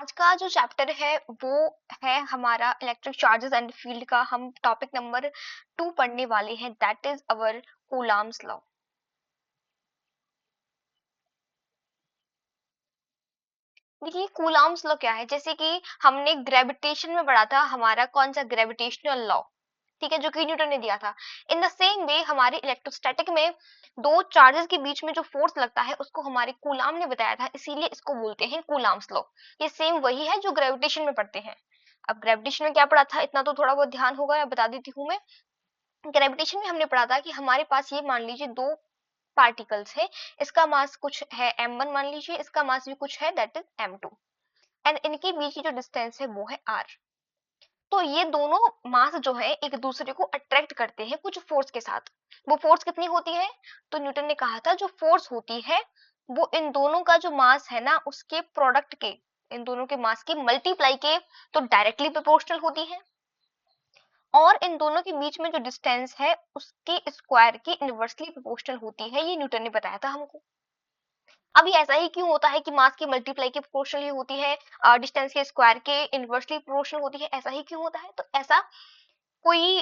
आज का जो चैप्टर है वो है हमारा इलेक्ट्रिक चार्जेस एंड फील्ड का। हम टॉपिक नंबर 2 पढ़ने वाले हैं, that is our coulombs law. देखिए कूलाम्स लॉ क्या है, जैसे कि हमने ग्रेविटेशन में पढ़ा था, हमारा कौन सा ग्रेविटेशनल लॉ, ठीक है, जो कि न्यूटन ने दिया था। इन द सेम वे हमारे इलेक्ट्रोस्टैटिक में दो चार्जेस के बीच में जो फोर्स लगता है उसको हमारे कूलाम ने बताया था, इसीलिए इसको बोलते हैं कूलाम्स लॉ। ये सेम वही है जो ग्रेविटेशन में पढ़ते हैं। अब ग्रेविटेशन में क्या पढ़ा था इतना तो थोड़ा बहुत ध्यान होगा, या बता देती हूँ मैं। ग्रेविटेशन में हमने पढ़ा था कि हमारे पास ये मान लीजिए दो पार्टिकल्स है, इसका मास कुछ है m1 मान लीजिए, इसका मास भी कुछ है दैट इज m2, एंड इनके बीच की जो डिस्टेंस है वो है r। तो ये दोनों मास जो है एक दूसरे को अट्रैक्ट करते हैं कुछ फोर्स के साथ। वो फोर्स कितनी होती है, तो न्यूटन ने कहा था जो फोर्स होती है वो इन दोनों का जो मास है ना उसके प्रोडक्ट के, इन दोनों के मास के मल्टीप्लाई के तो डायरेक्टली प्रोपोर्शनल होती है, और इन दोनों के बीच में जो डिस्टेंस है उसके स्क्वायर के इनवर्सली प्रोपोर्शनल होती है। ये न्यूटन ने बताया था हमको। अभी ऐसा ही क्यों होता है कि मास की मल्टीप्लाई के प्रोपोर्शनल ही होती है, डिस्टेंस के स्क्वायर के इनवर्सली प्रोपोर्शनल होती है, ऐसा ही क्यों होता है? तो ऐसा कोई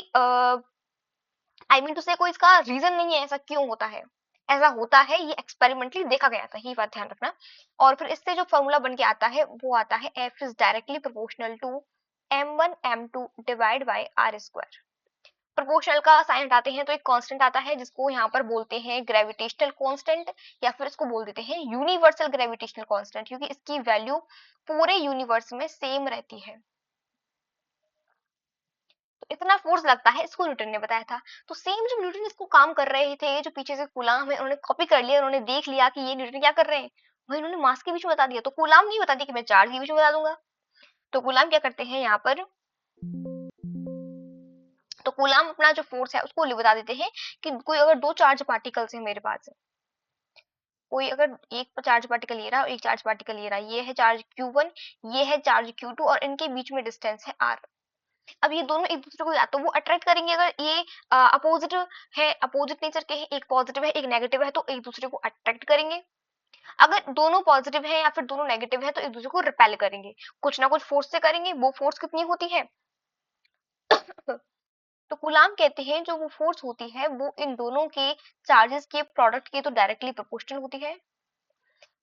आई मीन टू से कोई इसका रीजन नहीं है ऐसा क्यों होता है। ऐसा होता है, ये एक्सपेरिमेंटली देखा गया था, ये बात ध्यान रखना। और फिर इससे जो फॉर्मूला बन के आता है वो आता है F is directly proportional to m1 m2 divide by r square. Proportional का साइन हटाते हैं तो एक कांस्टेंट आता है जिसको यहाँ पर बोलते हैं ग्रेविटेशनल कांस्टेंट, या फिर इसको बोल देते हैं यूनिवर्सल ग्रेविटेशनल कांस्टेंट, क्योंकि इसकी वैल्यू पूरे यूनिवर्स में सेम रहती है। तो इतना फोर्स लगता है, इसको न्यूटन ने बताया था। तो सेम जब न्यूटन इसको काम कर रहे थे, जो पीछे से कूलाम है उन्होंने कॉपी कर लिया, उन्होंने देख लिया कि ये न्यूटन क्या कर रहे हैं, वही उन्होंने मास के बीच में बता दिया। तो कूलाम नहीं बता दिया कि मैं चार्ज के बीच में बता दूंगा। तो कूलाम क्या करते हैं यहाँ पर, तो कूलाम अपना जो फोर्स है उसको बता देते हैं कि कोई अगर दो चार्ज पार्टिकल्स है मेरे पास, कोई अगर एक चार्ज पार्टिकल ये रहा और एक चार्ज पार्टिकल ये रहा, ये है चार्ज Q1, ये है चार्ज Q2, और इनके बीच में डिस्टेंस है r। अब ये दोनों एक दूसरे को या तो वो अट्रैक्ट करेंगे, अगर ये अपोजिट है, अपोजिट नेचर के हैं, एक पॉजिटिव है एक नेगेटिव है, तो एक दूसरे को अट्रैक्ट करेंगे। अगर दोनों पॉजिटिव है या फिर दोनों नेगेटिव है तो एक दूसरे को रिपेल करेंगे, कुछ ना कुछ फोर्स से करेंगे। वो फोर्स कितनी होती है तो कूलाम कहते हैं जो वो फोर्स होती है वो इन दोनों के चार्जेस के प्रोडक्ट के तो डायरेक्टली प्रोपोर्शनल होती है,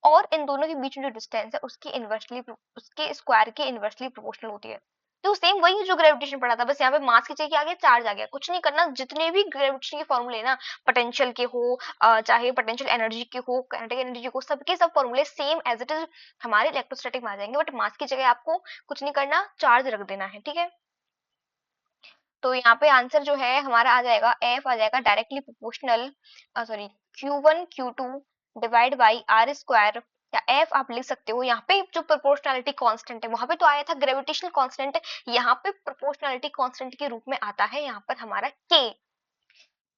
और इन दोनों के बीच में जो डिस्टेंस है उसके इनवर्सली, उसके स्क्वायर के इनवर्सली प्रोपोर्शनल होती है। तो सेम वही जो ग्रेविटेशन पढ़ा था, बस यहाँ पे मास की जगह आ गया चार्ज आ गया, कुछ नहीं करना। जितने भी ग्रेविटेशन के फॉर्मूले ना, पोटेंशियल के हो चाहे पोटेंशियल एनर्जी के हो, काइनेटिक एनर्जी के हो, सबके सब फॉर्मूले सेम एज इट इज हमारे इलेक्ट्रोस्टैटिक में आ जाएंगे, बट मास की जगह आपको कुछ नहीं करना, चार्ज रख देना है, ठीक है। तो यहाँ पे आंसर जो है हमारा आ जाएगा, एफ आ जाएगा directly proportional, sorry Q1 Q2 divide by r square, या एफ आप लिख सकते हो। यहाँ पे जो प्रोपोर्शनलिटी कांस्टेंट है वहां पे तो आया था ग्रेविटेशनल कांस्टेंट, यहाँ पे प्रोपोर्शनलिटी कांस्टेंट के रूप में आता है यहाँ पर हमारा k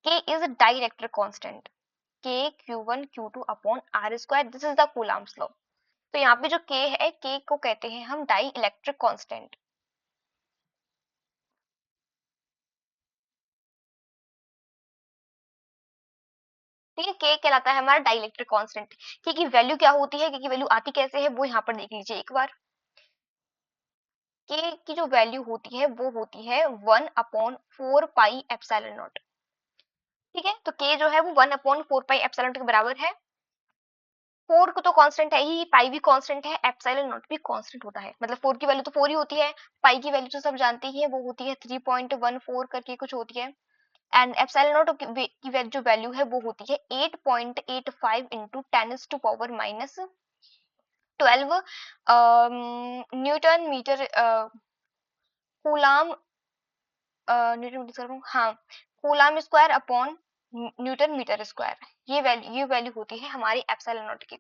is dielectric constant, k Q1 Q2 upon r square, this is the Coulomb's law. तो यहाँ पे जो k है, k को कहते हैं हम डाई इलेक्ट्रिक कांस्टेंट, ठीक है। के कहलाता है हमारा डाइलेक्ट्रिक कांस्टेंट। के की वैल्यू क्या होती है, के की वैल्यू आती कैसे है वो यहाँ पर देख लीजिए एक बार। के की जो वैल्यू होती है वो होती है 1/4 पाई एप्सिलॉन नॉट, ठीक है। तो के जो है वो 1/4 पाई एप्सिलॉन के बराबर है। 4 को तो कांस्टेंट है ही, पाई भी कांस्टेंट है, एप्सिलॉन नॉट भी कांस्टेंट होता है, मतलब 4 की वैल्यू तो 4 ही होती है। पाई की वैल्यू तो सब जानते ही है, वो होती है 3.14 करके कुछ होती है। एंड एप्सिलॉन नॉट की जो वैल्यू है वो होती है 8.85 into 10 to power minus 12 newton metre coulomb, newton metre करूँ हाँ, coulomb square upon newton metre square. ये वैल्यू होती है हमारी एप्सिलॉन नॉट की।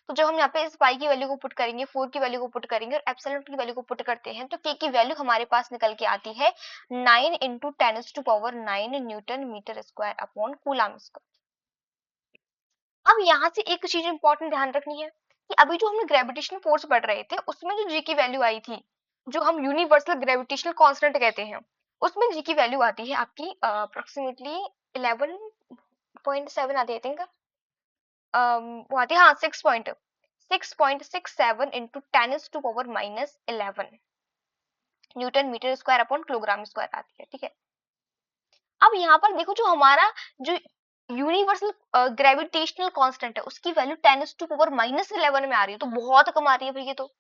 तो जब हम यहाँ पे इस पाई की वैल्यू को पुट करेंगे, 4 की वैल्यू को पुट करेंगे और एप्सिलॉन नॉट की वैल्यू को पुट करते हैं, तो के की वैल्यू हमारे पास निकल के आती है 9 into 10 to power 9 newton metre square upon coulomb square. अब यहाँ से एक चीज इंपॉर्टेंट ध्यान रखनी है कि अभी जो हमने ग्रेविटेशनल फोर्स पढ़ रहे थे उसमें जो जी की वैल्यू आई थी, जो हम यूनिवर्सल ग्रेविटेशनल कांस्टेंट कहते हैं, उसमें जी की वैल्यू आती है आपकी अप्रोक्सीमेटली 11.7 आती है, आई थिंक। वो आती है हाँ 6.6 6.67 into 10⁻⁻11 newton metre square upon kilogram square आती है, ठीक है। अब यहाँ पर देखो जो हमारा जो यूनिवर्सल ग्रेविटेशनल कांस्टेंट है उसकी वैल्यू 10⁻⁻11 में आ रही है, तो बहुत कम आ रही है भैया। तो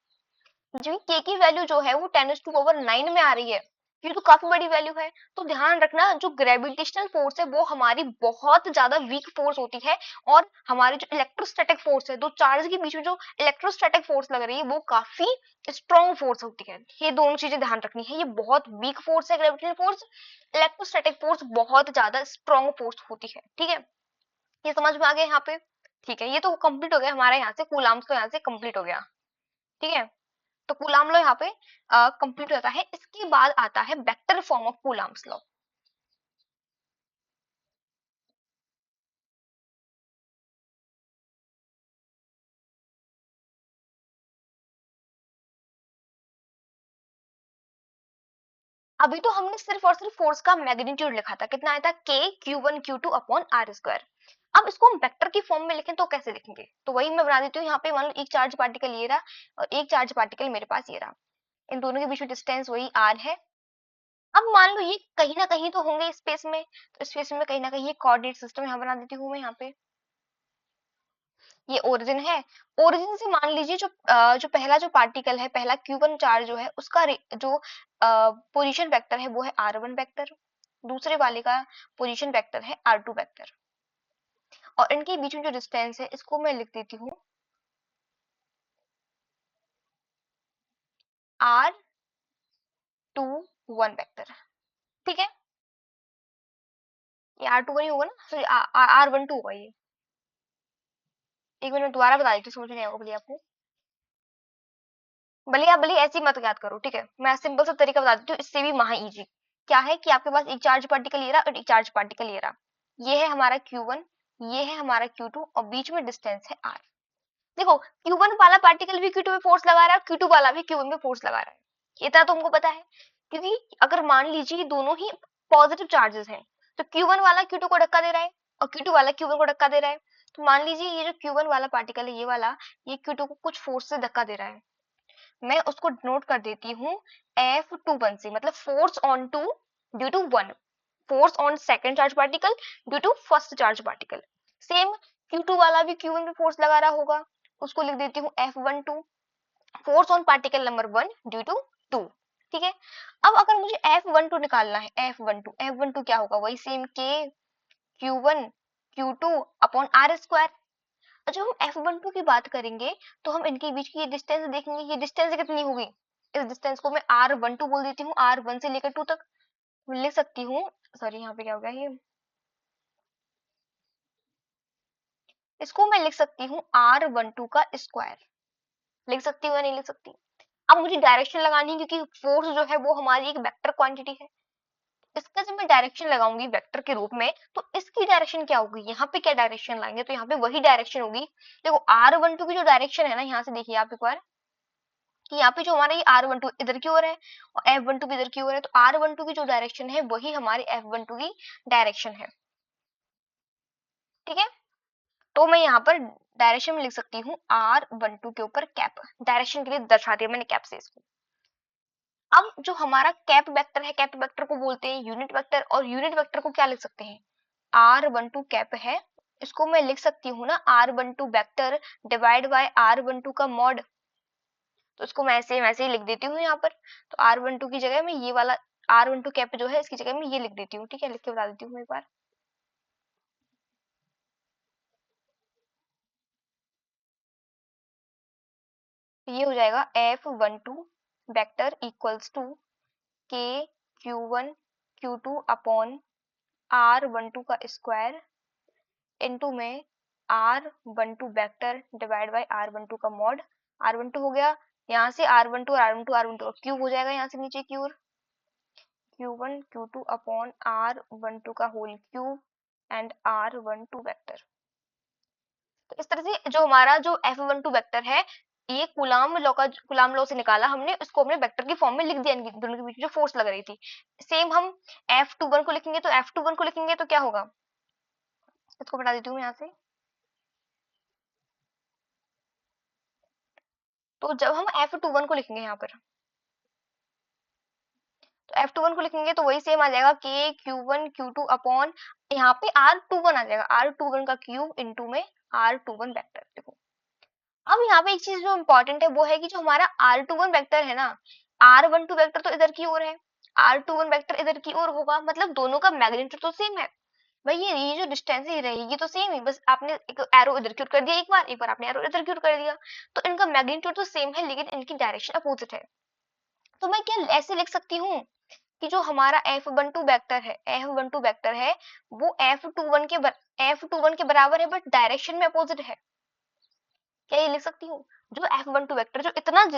जो के की वैल्यू जो है वो 10⁻9 में आ रही है, ये तो काफी बड़ी वैल्यू है। तो ध्यान रखना जो ग्रेविटेशनल फोर्स है वो हमारी बहुत ज्यादा वीक फोर्स होती है, और हमारी जो इलेक्ट्रोस्टैटिक फोर्स है, दो चार्ज के बीच में जो इलेक्ट्रोस्टैटिक फोर्स लग रही है वो काफी स्ट्रॉन्ग फोर्स होती है। ये दोनों चीजें ध्यान रखनी है, ये बहुत वीक फोर्स है ग्रेविटेशनल फोर्स, इलेक्ट्रोस्टैटिक फोर्स बहुत ज्यादा स्ट्रॉन्ग फोर्स होती है, ठीक है। ये समझ में आ गया यहाँ पे, ठीक है। ये तो कंप्लीट हो गया हमारा, यहाँ से कूलाम्स तो यहाँ से कंप्लीट हो गया, ठीक है। तो कूलाम लॉ यहाँ पे कंप्लीट होता है। इसके बाद आता है vector form of coulombs law. अभी तो हमने सिर्फ और सिर्फ फोर्स का मैग्नीट्यूड लिखा था, कितना आया था, के Q1 Q2 upon are square. अब इसको हम वेक्टर की फॉर्म में लिखें तो कैसे लिखेंगे, तो वही मैं बना देती हूँ। यहाँ पे मान लो एक चार्ज पार्टिकल ये रहा और एक चार्ज पार्टिकल मेरे पास ये रहा, इन दोनों के बीच में डिस्टेंस वही आर है। अब मान लो ये कहीं ना कहीं तो होंगे स्पेस में, तो स्पेस में कहीं ना कहीं ये कोऑर्डिनेट सिस्टम यहाँ बना देती हूँ मैं। यहाँ पे ये ओरिजिन है, ओरिजिन से मान लीजिए जो पहला जो पार्टिकल है, पहला Q1 चार्ज जो है उसका जो पोजीशन वेक्टर है वो है R1 वेक्टर, दूसरे वाले का पोजीशन वेक्टर है R2 वेक्टर, और इनके बीच में जो डिस्टेंस है इसको मैं लिख देती हूँ R21 वेक्टर, ठीक है। ये R21 ही होगा ना, सॉरी R12 होगा ये। एक मिनट दोबारा बता देती हूँ, समझ नहीं आएगा बोलिए आपको। भले ऐसे ही मत याद करो, ठीक है। मैं सिंपल सा तरीका बता देती हूँ, इससे भी महा इजी। क्या है कि आपके पास एक चार्ज पार्टिकल ये रहा और एक चार्ज पार्टिकल ये रहा, ये है हमारा Q1, ये है हमारा Q2, और बीच में डिस्टेंस है R। देखो Q1 वाला पार्टिकल भी Q2 में फोर्स लगा रहा है, Q2 वाला भी Q1 में फोर्स लगा रहा है, इतना तो हमको पता है। क्योंकि अगर मान लीजिए दोनों ही पॉजिटिव चार्जेस हैं, तो Q1 वाला Q2 को धक्का दे रहा है और Q2 वाला Q1 को धक्का दे रहा है। तो मान लीजिए ये जो Q1 वाला पार्टिकल है ये वाला, ये Q2 को कुछ फोर्स से धक्का दे रहा है, मैं उसको नोट कर देती हूँ F21 से, मतलब force on two due to one, force on second charge particle due to first charge particle. Same Q2 वाला भी Q1 पे फोर्स लगा रहा होगा, उसको लिख देती हूँ F12, force on particle number 1 due to 2, ठीक है। अब अगर मुझे F12 निकालना है, F12 क्या होगा, वही same K Q1 Q2 upon R square. जब हम F12 की बात करेंगे तो हम इनके बीच की ये डिस्टेंस देखेंगे, ये डिस्टेंस कितनी होगी, इस डिस्टेंस को मैं R12 बोल देती हूँ, R1 से लेकर 2 तक लिख सकती हूँ। सॉरी यहाँ पे क्या हो गया, ये इसको मैं लिख सकती हूँ R12 का स्क्वायर, लिख सकती हूँ या नहीं लिख सकती। अब मुझे डायरेक्शन लगानी है, क्योंकि फोर्स जो है वो हमारी एक वेक्टर क्वांटिटी है, इसका जब मैं डायरेक्शन लगाऊंगी वेक्टर के रूप में तो इसकी डायरेक्शन क्या होगी, यहाँ पे क्या डायरेक्शन लाएंगे, तो यहाँ पे वही डायरेक्शन होगी। देखो R12 की जो डायरेक्शन है ना, यहाँ से देखिए आप एक बार कि यहाँ पे जो हमारा ये R12 इधर की ओर है और F12 भी इधर की ओर है, तो R12 की जो डायरेक्शन है वही हमारी F12 की डायरेक्शन है, ठीक है। तो मैं यहाँ पर डायरेक्शन में लिख सकती हूँ R12 के ऊपर कैप, डायरेक्शन के लिए दर्शा दिया मैंने कैप से इसको। अब जो हमारा कैप वेक्टर है, कैप वेक्टर को बोलते हैं यूनिट वेक्टर, और यूनिट वेक्टर को क्या लिख सकते हैं, R12 कैप है, इसको मैं लिख सकती हूँ ना R12 vector divide by R12 का मॉड, तो इसको मैं ऐसे वैसे ही लिख देती हूँ यहाँ पर। तो R12 की जगह मैं ये वाला R12 कैप जो है इसकी जगह मैं ये लिख देती हूँ, ठीक है। लिख के बता देती हूँ एक बार, तो ये हो जाएगा F12 vector equals to K Q1 Q2 upon R12 का स्क्वायर इनटू में R12 vector divide by R12 का मॉड। R12 हो गया, यहाँ से R12 R12 और क्यूब हो जाएगा यहाँ से नीचे की ओर, Q1 Q2 अपॉन R12 का whole cube and R12 vector. तो इस तरह से जो हमारा जो F12 वेक्टर है, ये कूलाम लॉ से निकाला हमने, उसको हमने वेक्टर की फॉर्म में लिख दिया, इनकी दोनों के बीच जो फोर्स लग रही थी। सेम हम F21 को लिखेंगे, तो F21 को लिखेंगे तो क्या होगा, इसको बता देती हूँ यहाँ से, तो जब हम F21 को लिखेंगे यहाँ पर, तो F21 को लिखेंगे तो वही सेम आ जाएगा K Q1 Q2 अपॉन यहाँ पे R21 आ जाएगा, R21 का क्यूब इंटू में R21 वेक्टर। देखो अब यहाँ पे एक चीज जो इम्पोर्टेंट है वो है कि जो हमारा R21 वेक्टर है ना, R12 वेक्टर तो इधर की ओर है, R21 वेक्टर इधर की ओर होगा, मतलब दोनों का मैग्नीट्यूड तो सेम है। भाई ये जो डिस्टेंस ही रहेगी तो सेम ही, बस आपने एक एरो इधर की ओर कर दिया, एक बार आपने एरो इधर की ओर कर दिया, तो इनका मैग्नीट्यूड तो सेम है लेकिन इनकी डायरेक्शन अपोजिट है। तो मैं क्या ऐसे लिख सकती हूँ कि जो हमारा F12 वेक्टर है, F12 वेक्टर है वो F21 के बराबर है बट डायरेक्शन में अपोजिट है। क्या ये लिख सकती हूँ? जो F12 वेक्टर जो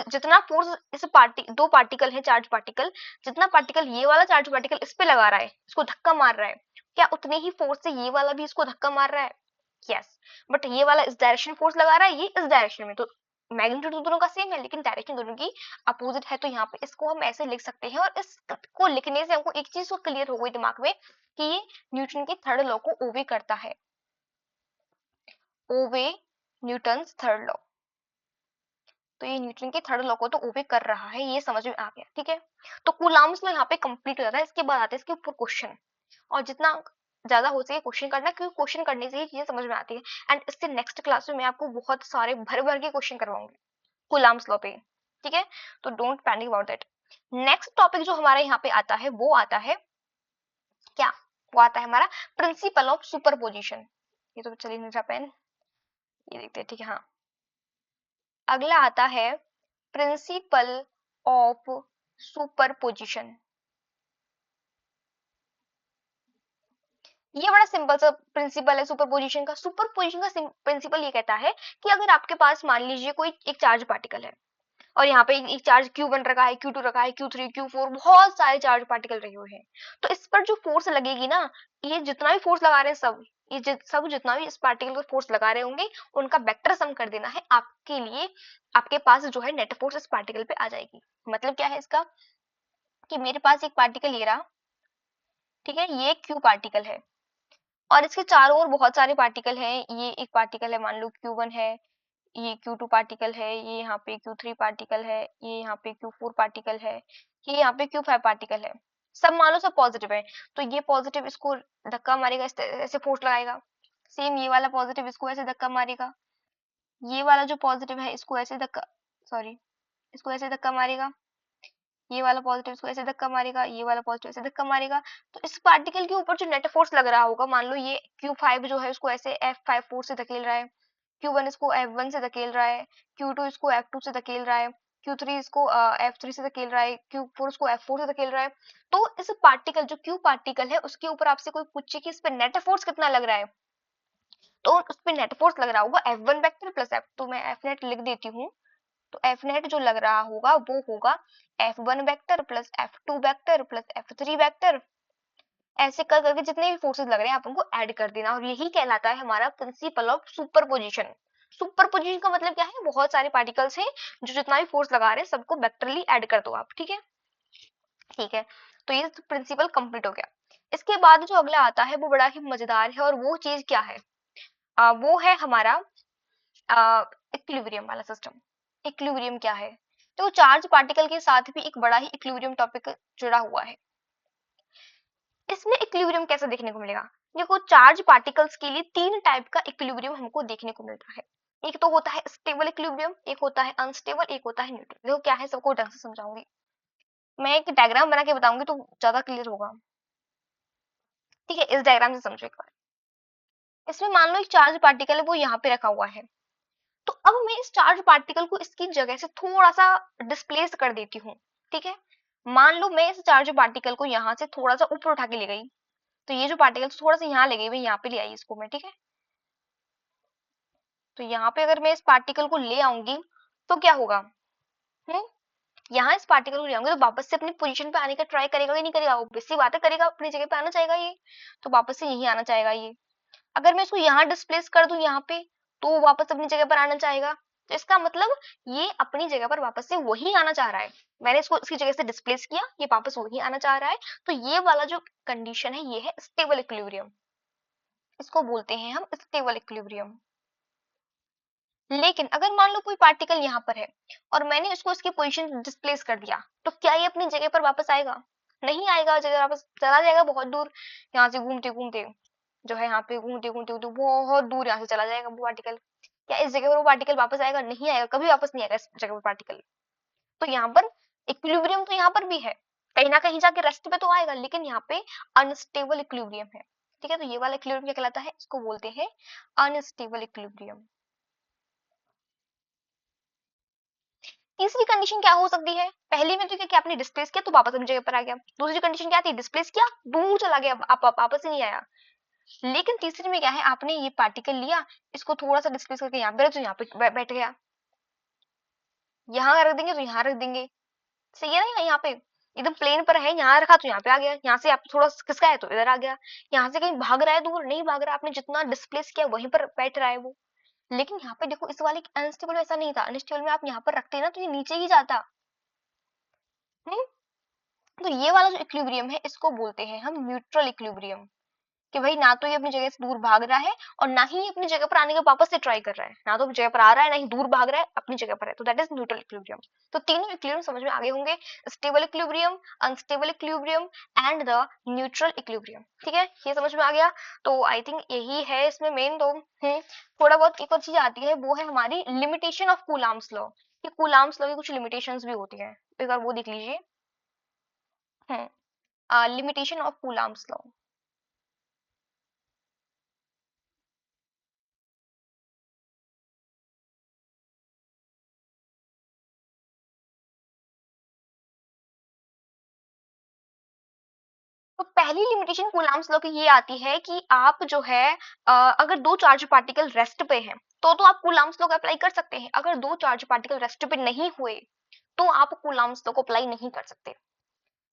जितना फोर्स इस दो पार्टिकल है, चार्ज पार्टिकल, जितना पार्टिकल ये वाला चार्ज पार्टिकल इस पे लगा रहा है, इसको धक्का मार रहा है, क्या उतने ही फोर्स से ये वाला भी इसको धक्का मार रहा है? यस। बट ये वाला इस डायरेक्शन फोर्स लगा रहा है, ये इस डायरेक्शन में, तो मैग्नीट्यूड तो दोनों का सेम है लेकिन डायरेक्शन दोनों की अपोजिट है। तो यहाँ पे इसको हम ऐसे लिख सकते हैं, और इसको लिखने से हमको एक चीज तो क्लियर हो गई दिमाग में कि ये न्यूटन के थर्ड लॉ को ओबे करता है, ओबे न्यूटन्स थर्ड लॉ। तो ये न्यूटन के थर्ड लॉ को तो ओबे कर रहा है, ये समझ में आ गया। ठीक है, तो कूलम्ब्स लॉ यहाँ पे कंप्लीट हो जाता है। इसके बाद आते हैं इसके ऊपर क्वेश्चन, और जितना ज्यादा हो सके क्वेश्चन करना, क्योंकि क्वेश्चन करने से ही चीजें समझ में आती है। एंड इससे नेक्स्ट क्लास में मैं आपको बहुत सारे भर भर के क्वेश्चन करवाऊंगी कूलम्ब्स लॉ पे। ठीक है, तो don't panic about that. Next topic जो हमारे यहाँ पे आता है वो आता है क्या, वो आता है हमारा प्रिंसिपल ऑफ सुपरपोजिशन। ये तो चलिए नहीं था पेन, ये देखते हैं। ठीक है, हाँ, अगला आता है प्रिंसिपल ऑफ सुपरपोजिशन। ये बड़ा सिंपल सा प्रिंसिपल है सुपरपोजिशन का। सुपरपोजिशन का प्रिंसिपल ये कहता है कि अगर आपके पास मान लीजिए कोई एक चार्ज पार्टिकल है, और यहाँ पे एक चार्ज Q1 रखा है, Q2 रखा है, Q3 Q4 बहुत सारे चार्ज पार्टिकल रखे हुए हैं, तो इस पर जो फोर्स लगेगी ना, ये जितना भी फोर्स लगा रहे हैं सब, सब जितना भी इस पार्टिकल को फोर्स लगा रहे होंगे उनका वेक्टर सम कर देना है आपके लिए। आपके पास जो है नेट फोर्स इस पार्टिकल पे आ जाएगी। मतलब क्या है इसका, कि मेरे पास एक पार्टिकल ये रहा, ठीक है, ये क्यू पार्टिकल है, और इसके चारों ओर बहुत सारे पार्टिकल हैं। ये एक पार्टिकल है, मान लो Q1 है, ये Q2 पार्टिकल है, ये यहाँ पे Q3 पार्टिकल है, ये यहाँ पे Q4 पार्टिकल है, ये यहाँ पे Q5 पार्टिकल है। सब मान लो सब पॉजिटिव है, तो ये पॉजिटिव इसको धक्का मारेगा, ऐसे फोर्स लगाएगा। सेम ये वाला पॉजिटिव इसको ऐसे धक्का मारेगा, ये वाला जो पॉजिटिव है इसको ऐसे धक्का, सॉरी, इसको ऐसे धक्का मारेगा, ये वाला पॉजिटिव इसको ऐसे धक्का मारेगा, ये वाला पॉजिटिव ऐसे धक्का मारेगा। तो इस पार्टिकल के ऊपर जो नेट फोर्स लग रहा होगा, मान लो ये Q5 जो है उसको ऐसे F5 फोर्स से धकेल रहा है, Q1 इसको F1 से धकेल रहा है, Q2 इसको F2 से धकेल रहा है, Q3 इसको F3 से धकेल रहा है, Q4 इसको F4 से धकेल रहा है। तो इस पार्टिकल जो Q पार्टिकल है उसके ऊपर आपसे कोई पूछे कि इस पे नेट फोर्स कितना लग रहा है, तो उस पे नेट फोर्स लग रहा होगा F1 वेक्टर प्लस F2, मैं F नेट लिख देती हूँ। तो F नेट जो लग रहा होगा वो होगा F1 vector plus F2 vector plus F3 vector. ऐसे कर करके जितने भी फोर्सेस लग रहे हैं आप उनको ऐड कर देना, और यही कहलाता है हमारा प्रिंसिपल ऑफ सुपरपोजिशन। सुपरपोजिशन का मतलब क्या है, बहुत सारे पार्टिकल्स हैं जो जितना भी फोर्स लगा रहे हैं सबको वेक्टरली ऐड कर दो आप। ठीक है, ठीक है, तो ये प्रिंसिपल कंप्लीट हो गया। इसके बाद जो अगला आता है वो बड़ा ही मजेदार है, और वो चीज क्या है, वो है हमारा इक्विलिब्रियम वाला सिस्टम। इक्विलिब्रियम क्या है, तो चार्ज पार्टिकल के साथ भी एक बड़ा ही इक्विलिब्रियम टॉपिक जुड़ा हुआ है। इसमें इक्विलिब्रियम कैसे देखने को मिलेगा, देखो चार्ज पार्टिकल्स के लिए तीन टाइप का इक्विलिब्रियम हमको देखने को मिलता है। एक तो होता है स्टेबल इक्विलिब्रियम, एक होता है अनस्टेबल, एक होता है न्यूट्रल। देखो क्या है, सबको ढंग से समझाऊंगी, मैं एक डायग्राम बना के बताऊंगी तो ज्यादा क्लियर होगा। ठीक है, इस डायग्राम से समझो एक बार। इसमें मान लो एक चार्ज पार्टिकल है, वो यहाँ पे रखा हुआ है, तो अब मैं इस चार्ज पार्टिकल को इसकी जगह से थोड़ा सा डिस्प्लेस कर देती हूँ। ठीक है, मान लो मैं इस चार्ज पार्टिकल को यहाँ से थोड़ा सा ऊपर उठा के ले गई, तो ये जो पार्टिकल थोड़ा सा यहाँ ले गई, मैं यहाँ पे ले आई इसको मैं। ठीक है, तो यहाँ पे अगर मैं इस पार्टिकल को ले आऊंगी तो क्या होगा, हम्म, यहाँ इस पार्टिकल को ले आऊंगी तो वापस से अपनी पोजीशन पे आने का ट्राई करेगा कि नहीं करेगा, ऑब्वियस सी बात है करेगा, अपनी जगह पे आना चाहेगा ये, तो वापस से यही आना चाहेगा ये। अगर मैं इसको यहाँ डिस्प्लेस कर दूं यहाँ पे, तो वो वापस अपनी जगह पर आना चाहेगा। तो इसका मतलब ये अपनी जगह पर वापस से वही आना चाह रहा है, मैंने इसको इसकी जगह से डिस्प्लेस किया, ये वापस वही आना चाह रहा है। तो ये वाला जो कंडीशन है ये है स्टेबल इक्विलिब्रियम, इसको बोलते हैं हम स्टेबल इक्विलिब्रियम। लेकिन अगर मान लो कोई पार्टिकल यहाँ पर है और मैंने उसको उसकी पोजीशन डिस्प्लेस कर दिया, तो क्या ये अपनी जगह पर वापस आएगा? नहीं आएगा, जगह वापस चला जाएगा बहुत दूर, यहाँ से घूमते घूमते जो है, यहाँ पे घूमते घूमते घूमते बहुत दूर यहाँ से चला जाएगा वो पार्टिकल। क्या इस जगह पर वो पार्टिकल वापस आएगा? नहीं आएगा, कभी वापस नहीं आएगा इस जगह पर पार्टिकल। तो यहाँ पर इक्विलिब्रियम तो यहाँ पर भी है, कहीं ना कहीं जाके रेस्ट पे तो आएगा, लेकिन यहाँ पे अनस्टेबल इक्विलिब्रियम है। ठीक है, तो ये वाला इक्विलिब्रियम क्या कहलाता है? इसको बोलते हैं अनस्टेबल इक्विलिब्रियम। तीसरी कंडीशन क्या हो सकती है? पहली में तो क्या आपने डिस्प्लेस किया तो वापस अपनी जगह पर आ गया। दूसरी कंडीशन क्या थी? डिस्प्लेस किया, दूर चला गया, आप वापस ही नहीं आया। लेकिन तीसरी में क्या है? आपने ये पार्टिकल लिया, इसको थोड़ा सा डिस्प्लेस करके यहाँ पे रख, तो यहाँ पे बैठ गया। यहाँ रख देंगे तो यहाँ रख देंगे, सही है ना? यहाँ पे एकदम प्लेन पर है, यहाँ रखा तो यहाँ पे आ गया, यहाँ से आप थोड़ा खिसका है तो इधर आ गया, यहाँ से कहीं भाग रहा है दूर, नहीं भाग रहा, आपने जितना डिस्प्लेस किया वहीं पर बैठ रहा है वो। लेकिन यहाँ पे देखो, इस वाले अनस्टेबल में ऐसा नहीं था, अनस्टेबल में आप यहाँ पर रखते ना तो ये नीचे ही जाता। हम्म। तो ये वाला जो इक्विलिब्रियम है, इसको बोलते हैं हम न्यूट्रल इक्विलिब्रियम, कि भाई ना तो ये अपनी जगह से दूर भाग रहा है और ना ही ये अपनी जगह पर आने का वापस से ट्राई कर रहा है, ना तो अपनी जगह पर आ रहा है, ना ही दूर भाग रहा है, अपनी जगह पर है, तो दैट इज न्यूट्रल इक्विलिब्रियम। तो तीनों इक्विलिब्रियम समझ में आगे होंगे, stable equilibrium, unstable equilibrium and the neutral equilibrium. ठीक है, ये समझ में आ गया। तो आई थिंक यही है इसमें मेन। तो थोड़ा बहुत एक और चीज आती है, वो है हमारी लिमिटेशन ऑफ कूलाम्स लॉ, कि कूलाम्स लॉ की कुछ लिमिटेशंस भी होती है, एक बार वो देख लीजिए। Limitation of coulombs law. तो पहली लिमिटेशन कूलाम्स लॉ की ये आती है कि आप जो है, अगर दो चार्ज पार्टिकल रेस्ट पे हैं तो आप कूलाम्स लॉ को अप्लाई कर सकते हैं। अगर दो चार्ज पार्टिकल रेस्ट पे नहीं हुए तो आप कूलाम्स लॉ को अप्लाई नहीं कर सकते।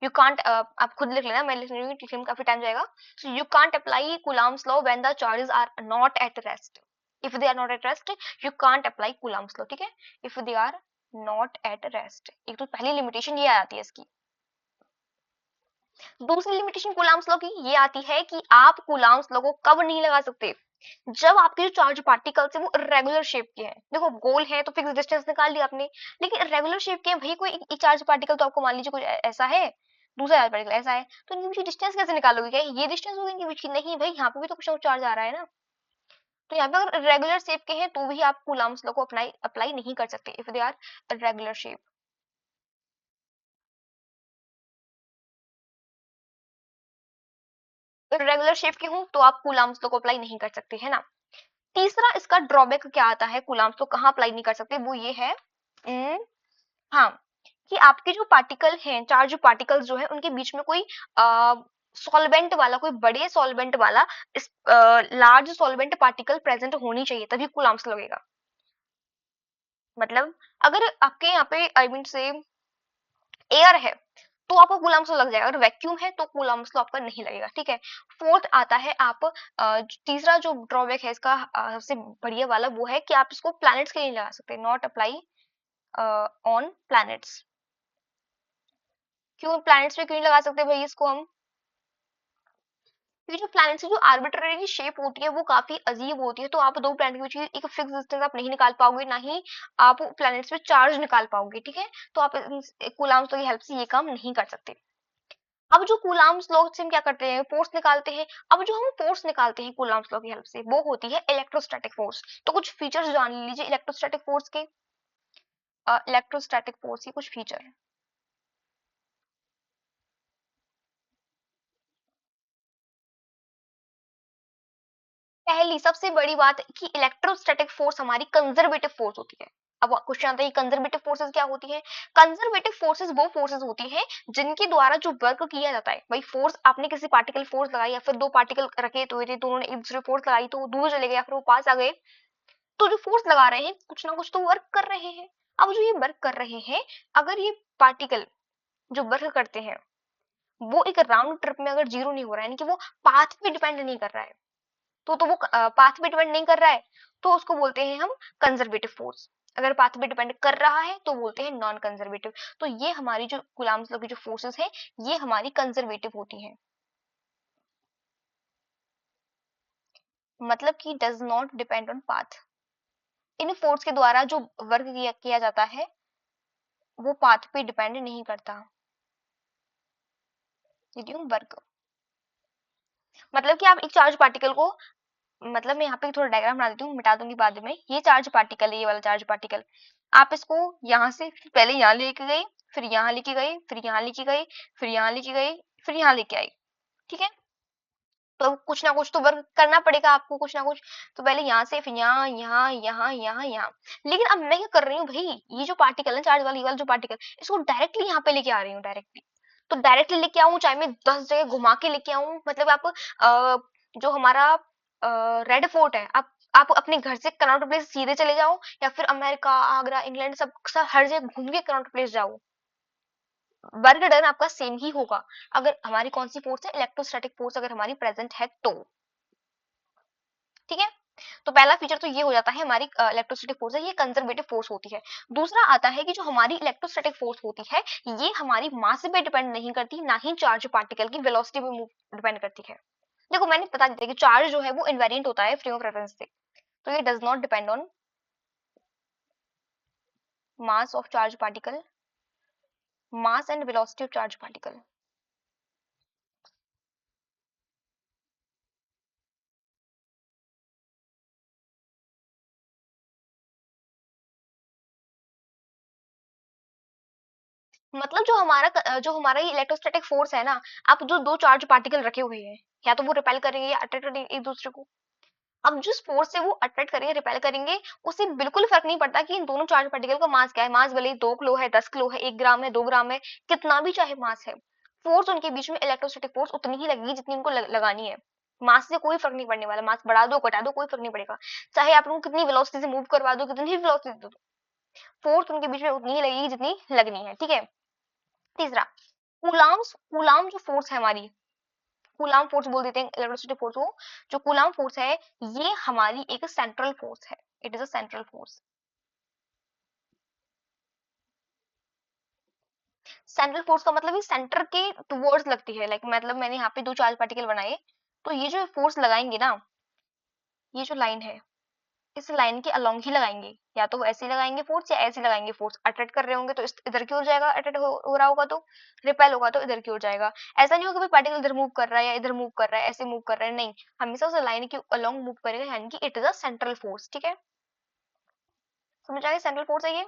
यू कांट, आप खुद लिख लेना, मैं लिख रही हूँ, लिखने में काफी टाइम जाएगा। So you can't apply coulomb's law when the charges are not at rest. If they are not at rest you can't apply coulomb's law. ठीक है, if they are not at rest, एक तो पहली limitation ये आती है इसकी। दूसरी लिमिटेशन कूलाम्स लॉ की ये आती है कि आप कूलाम्स लॉ को कब नहीं लगा सकते? जब आपके जो चार्ज पार्टिकल्स है वो इरेगुलर शेप के हैं। देखो, गोल है तो फिक्स डिस्टेंस निकाल लिया आपने, लेकिन इरेगुलर शेप के हैं भाई, कोई एक चार्ज पार्टिकल तो आपको मान लीजिए कुछ ऐसा है, दूसरा चार्ज पार्टिकल ऐसा है, तो इनकी बीच डिस्टेंस कैसे निकालोगे? क्या ये डिस्टेंस होगी इनके बीच की? नहीं भाई, यहाँ पे भी तो कुछ चार्ज आ रहा है ना। तो यहाँ पे अगर रेगुलर शेप के हैं तो भी आप कूलाम्स लॉ को अप्लाई नहीं कर सकते if they are regular shape. Regular shape के हूँ तो आप कूलाम्स लॉ को अप्लाई नहीं कर सकते, है ना। तीसरा इसका ड्रॉबैक क्या आता है, कूलाम्स लॉ कहाँ अप्लाई नहीं कर सकते, वो ये है, हाँ, कि आपके जो पार्टिकल हैं, चार्ज पार्टिकल्स जो है, उनके बीच में कोई सॉल्वेंट वाला, कोई बड़े सॉल्वेंट वाला इस लार्ज सॉल्वेंट पार्टिकल प्रेजेंट होनी चाहिए, तभी कूलाम्स लगेगा। मतलब अगर आपके यहाँ पे आई मीन से एयर है तो आपको कूलाम्स लग जाएगा, अगर वैक्यूम है तो कूलाम्स आपका नहीं लगेगा। ठीक है। फोर्थ आता है, आप तीसरा जो ड्रॉबैक है इसका, सबसे बढ़िया वाला, वो है कि आप इसको प्लैनेट्स के लिए नहीं लगा सकते, नॉट अप्लाई ऑन प्लैनेट्स। क्यों प्लैनेट्स पे क्यों नहीं लगा सकते भाई इसको हम? क्योंकि जो प्लैनेट्स की जो आर्बिट्ररी शेप होती है वो काफी अजीब होती है, तो आप दो प्लैनेट के बीच की एक फिक्स डिस्टेंस आप नहीं निकाल पाओगे, ना ही आप प्लैनेट्स पे चार्ज निकाल पाओगे। ठीक है, तो आप कूलाम्स लॉ की हेल्प से ये काम नहीं कर सकते। अब जो कूलाम्स लॉ से हम क्या करते हैं, फोर्स निकालते हैं। अब जो हम फोर्स निकालते हैं कूलाम्स लॉ की हेल्प से, वो होती है इलेक्ट्रोस्टैटिक फोर्स। तो कुछ फीचर्स जान लीजिए इलेक्ट्रोस्टैटिक फोर्स के। इलेक्ट्रोस्टैटिक फोर्स के कुछ फीचर। पहली सबसे बड़ी बात है कि इलेक्ट्रोस्टैटिक फोर्स हमारी कंजर्वेटिव फोर्स होती है। अब क्वेश्चन आता है कंजर्वेटिव फोर्सेस क्या होती है? कंजर्वेटिव फोर्सेस वो फोर्सेस होती हैं जिनके द्वारा जो वर्क किया जाता है, भाई फोर्स, आपने किसी पार्टिकल फोर्स लगाई या फिर दो पार्टिकल रखे तो ये दोनों ने एक दूसरे फोर्स लगाई तो वो दूर चले गए या फिर वो पास आ गए, तो जो फोर्स लगा रहे हैं कुछ ना कुछ तो वर्क कर रहे हैं। अब जो ये वर्क कर रहे हैं, अगर ये पार्टिकल जो वर्क करते हैं वो एक राउंड ट्रिप में अगर जीरो नहीं हो रहा है, यानी कि वो पाथ पे डिपेंड नहीं कर रहा है, तो वो पाथ पे डिपेंड नहीं कर रहा है, तो उसको बोलते हैं हम कंजर्वेटिव फोर्स। अगर पाथ पे डिपेंड कर रहा है तो बोलते हैं नॉन कंजर्वेटिव। तो ये हमारी जो कूलाम्स लॉ की जो फोर्सेस है, ये हमारी कंजर्वेटिव होती हैं, मतलब कि does not depend on path. In force के द्वारा जो वर्क किया जाता है वो पाथ पे डिपेंड नहीं करता। वर्क मतलब कि आप एक चार्ज पार्टिकल को, मतलब मैं यहाँ पे थोड़ा डायग्राम बना देती हूँ, मिटा दूंगी बाद में। ये चार्ज पार्टिकल है, ये वाला चार्ज पार्टिकल, आप इसको यहाँ से पहले यहाँ लेके गए, फिर यहाँ लेके गए, फिर यहाँ लेके गए, फिर यहाँ लेके गए, फिर यहाँ लेके आई, ठीक है। तो कुछ ना कुछ तो वर्क करना पड़ेगा आपको, कुछ ना कुछ। तो पहले यहाँ से, फिर यहाँ, यहाँ, यहाँ, यहाँ, यहाँ। लेकिन अब मैं क्या कर रही हूँ भाई, ये जो पार्टिकल है चार्ज वाली, ये वाला जो पार्टिकल, इसको डायरेक्टली यहाँ पे लेके आ रही हूँ, डायरेक्टली। तो डायरेक्टली लेके आऊं, चाहे मैं 10 जगह घुमा के लेके आऊं, मतलब आप जो हमारा रेड फोर्ट है, आप अपने घर से कनॉट प्लेस सीधे चले जाओ, या फिर अमेरिका, आगरा, इंग्लैंड, सब हर जगह घूम के कनॉट प्लेस जाओ, वर्क डन आपका सेम ही होगा। अगर हमारी कौन सी फोर्स है, इलेक्ट्रोस्टैटिक फोर्स अगर हमारी प्रेजेंट है तो, ठीक है। तो पहला फीचर तो ये हो जाता है, हमारी इलेक्ट्रोस्टैटिक फोर्स है ये कंजर्वेटिव फोर्स होती है। दूसरा आता है कि जो हमारी इलेक्ट्रोस्टैटिक फोर्स होती है ये हमारी मास पे डिपेंड नहीं करती, ना ही चार्ज पार्टिकल की वेलोसिटी पे डिपेंड करती है। देखो मैंने बता दिया कि चार्ज जो है वो इनवेरिएंट होता है फ्रेम ऑफ रेफरेंस से, तो ये does not depend on mass of charge particle, mass and velocity of charge particle. मतलब जो हमारा ये इलेक्ट्रोस्टैटिक फोर्स है ना, आप जो दो चार्ज पार्टिकल रखे हुए हैं, या तो वो रिपेल करेंगे या अट्रैक्ट करेंगे एक दूसरे को। अब जिस फोर्स से वो अट्रैक्ट करेंगे, रिपेल करेंगे, उससे बिल्कुल फर्क नहीं पड़ता कि इन दोनों चार्ज पार्टिकल का मास क्या है। मास भले ही 2 किलो है, 10 किलो है, 1 ग्राम है, 2 ग्राम है, कितना भी चाहे मास है, फोर्स उनके बीच में इलेक्ट्रोस्टैटिक फोर्स उतनी ही लगेगी जितनी उनको लगानी है। मास से कोई फर्क नहीं पड़ने वाला, मास बढ़ा दो घटा दो कोई फर्क नहीं पड़ेगा, चाहे आप उनको कितनी वेलोसिटी से मूव करवा दो, कितनी भी वेलोसिटी दो, फोर्स उनके बीच में उतनी ही लगेगी जितनी लगनी है, ठीक है। तीसरा, कूलाम जो फोर्स है हमारी, कूलाम फोर्स बोल देते हैं इलेक्ट्रिसिटी फोर्स को। जो कूलाम फोर्स है ये हमारी एक सेंट्रल फोर्स है, it is a central force. Central force का मतलब ये सेंटर के टुवर्ड्स लगती है, लाइक मतलब मैंने यहाँ पे दो चार्ज पार्टिकल बनाए, तो ये जो फोर्स लगाएंगे ना, ये जो लाइन है इस लाइन के अलोंग ही लगाएंगे, या तो वो ऐसे लगाएंगे फोर्स या ऐसे लगाएंगे फोर्स। अट्रैक्ट कर रहे होंगे तो इधर की ओर जाएगा, अट्रैक्ट हो रहा होगा तो, रिपेल होगा तो इधर की ओर जाएगा। ऐसा नहीं होगा कि पार्टिकल इधर मूव कर रहा है या इधर मूव कर रहा है, ऐसे मूव कर रहा है, नहीं, हमेशा उस लाइन के अलोंग मूव करेगा, यानी कि it is a central force, ठीक है। समझ आए, सेंट्रल फोर्स है ये।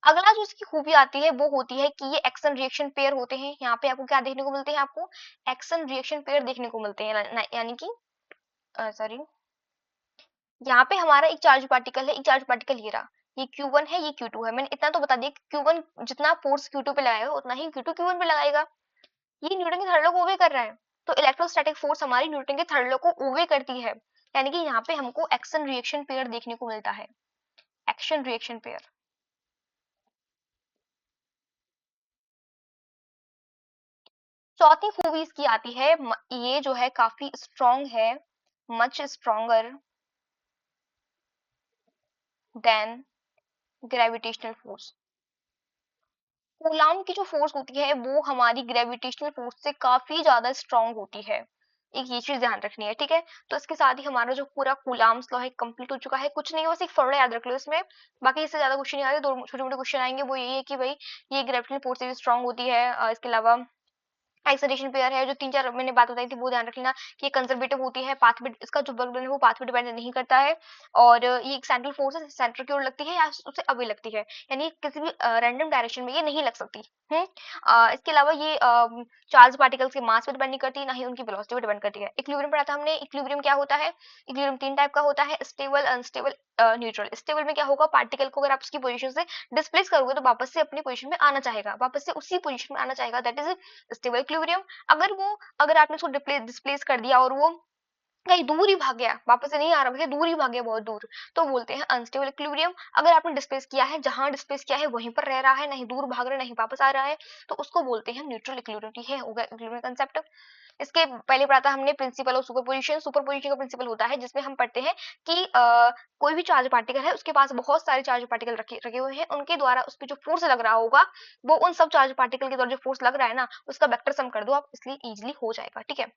अगला जो इसकी खूबी आती है वो होती है कि ये एक्शन रिएक्शन पेयर होते हैं। यहाँ पे आपको क्या देखने को मिलते हैं, आपको एक्शन रिएक्शन पेयर देखने को मिलते हैं, यानी कि सॉरी, यहाँ पे हमारा एक चार्ज पार्टिकल है, एक चार्ज पार्टिकल ये रहा, ये Q1 है, ये Q2 है। मैंने इतना तो बता दिया कि Q1 जितना फोर्स Q2 पे लगाएगा उतना ही Q2 Q1 पे लगाएगा। ये न्यूटन के थर्ड लॉ को ओबे कर रहा है, तो इलेक्ट्रोस्टैटिक फोर्स हमारी न्यूटन के थर्ड लॉ को ओबे करती है, यानी कि यहाँ पे हमको एक्शन रिएक्शन पेयर देखने को मिलता है, एक्शन रिएक्शन पेयर। चौथी खूबी इसकी आती है, ये जो है काफी स्ट्रॉन्ग है, much stronger than gravitational force. Coulomb की जो फोर्स होती है वो हमारी ग्रेविटेशनल फोर्स से काफी ज्यादा स्ट्रॉन्ग होती है, एक ये चीज ध्यान रखनी है, ठीक है। तो इसके साथ ही हमारा जो पूरा कूलाम्स लॉ है कंप्लीट हो चुका है। कुछ नहीं, बस एक फॉर्मूला याद रख लो इसमें, बाकी इससे ज्यादा क्वेश्चन नहीं आते, दो छोटे मोटे क्वेश्चन आएंगे, वो यही है कि भाई ये ग्रेविटेशनल फोर्स से स्ट्रॉन्ग होती है। इसके अलावा एक्सेलरेशन पेयर है, जो 3-4 मैंने बात बताई थी वो ध्यान रख लेना कि कंजर्वेटिव होती है, पाथ पे इसका जो वर्क डन है वो पाथ पे डिपेंड नहीं करता है, और ये एक सेंट्रल फोर्स है, सेंटर की ओर लगती है या उससे अवे लगती है, यानी किसी भी रैंडम डायरेक्शन में ये नहीं लग सकती। इसके अलावा ये चार्ज पार्टिकल्स के मास पे डिपेंड नहीं करती, ना ही उनकी वेलोसिटी पे डिपेंड करती है। इक्विलिब्रियम पढ़ा था हमने, इक्विलिब्रियम क्या होता है, इक्विलिब्रियम 3 टाइप का होता है, स्टेबल, अनस्टेबल, न्यूट्रल। स्टेबल में क्या होगा, पार्टिकल को अगर आप उसकी पोजीशन से डिस्प्लेस करोगे तो वापस से अपनी पोजीशन में आना चाहेगा, वापस से उसी पोजीशन में आना चाहेगा, दैट इज स्टेबल इक्विलिब्रियम। अगर आपने उसको डिस्प्लेस कर दिया और वो कहीं दूर ही भाग गया, वापस से नहीं आ रहा, भैया दूर ही भाग गया बहुत दूर, तो बोलते हैं अनस्टेबल इक्विलिब्रियम। अगर आपने डिस्प्लेस किया है, जहां डिस्प्लेस किया है वहीं पर रह रहा है, नहीं दूर भाग रहा है नहीं वापस आ रहा है, तो उसको बोलते हैं न्यूट्रल इक्विलिब्रियम। है होगा इक्विलिब्रियम कंसेप्ट। इसके पहले पढ़ा था हमने प्रिंसिपल ऑफ सुपरपोजिशन। सुपरपोजिशन का प्रिंसिपल होता है जिसमें हम पढ़ते हैं कि कोई भी चार्ज पार्टिकल है उसके पास बहुत सारे चार्ज पार्टिकल रखे रखे हुए हैं, उनके द्वारा उस पर जो फोर्स लग रहा होगा वो उन सब चार्ज पार्टिकल के द्वारा जो फोर्स लग रहा है ना उसका वेक्टर सम कर दो आप, इसलिए इजिली हो जाएगा, ठीक है।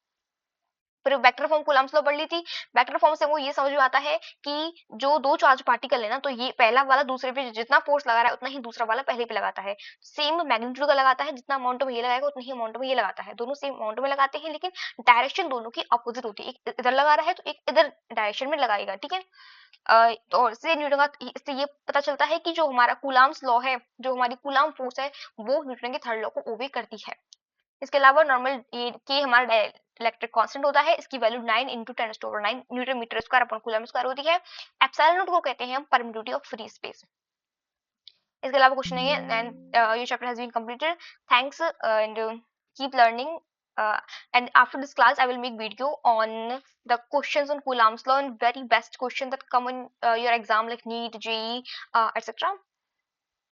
फिर वेक्टर फॉर्म कूलम्स लॉ पढ़ ली थी। वेक्टर फॉर्म से वो ये समझ में आता है कि जो दो चार्ज पार्टिकल है ना, तो ये पहला वाला दूसरे पे जितना फोर्स लगा रहा है उतना ही दूसरा वाला पहले पे लगाता है। सेम मैग्नीट्यूड का लगाता है, जितना अमाउंट में ये लगाएगा उतनी ही अमाउंट में ये लगाता है। दोनों सेम अमाउंट में लगाते हैं, लेकिन डायरेक्शन दोनों की अपोजिट होती है। एक इधर लगा रहा है तो एक इधर डायरेक्शन में लगाएगा, ठीक है। तो इससे न्यूटन का, इससे ये पता चलता है कि जो हमारा कूलाम्स लॉ है, जो हमारी कूलाम फोर्स है, वो न्यूटन के थर्ड लॉ को ओबे करती है। इसके अलावा नॉर्मल ये के हमारा इलेक्ट्रिक कांस्टेंट होता है, इसकी value 9 into 10⁻⁹ newton metre square upon coulomb square होती है। एप्सिलॉन नॉट को कहते हैं हम परमिटिविटी ऑफ फ्री स्पेस। इसके अलावा क्वेश्चन नहीं है। And your chapter has been completed. Thanks and keep learning. And after this class, I will make video on the questions on Coulomb's law and very best questions that come in your exam like NEET, JEE, etc.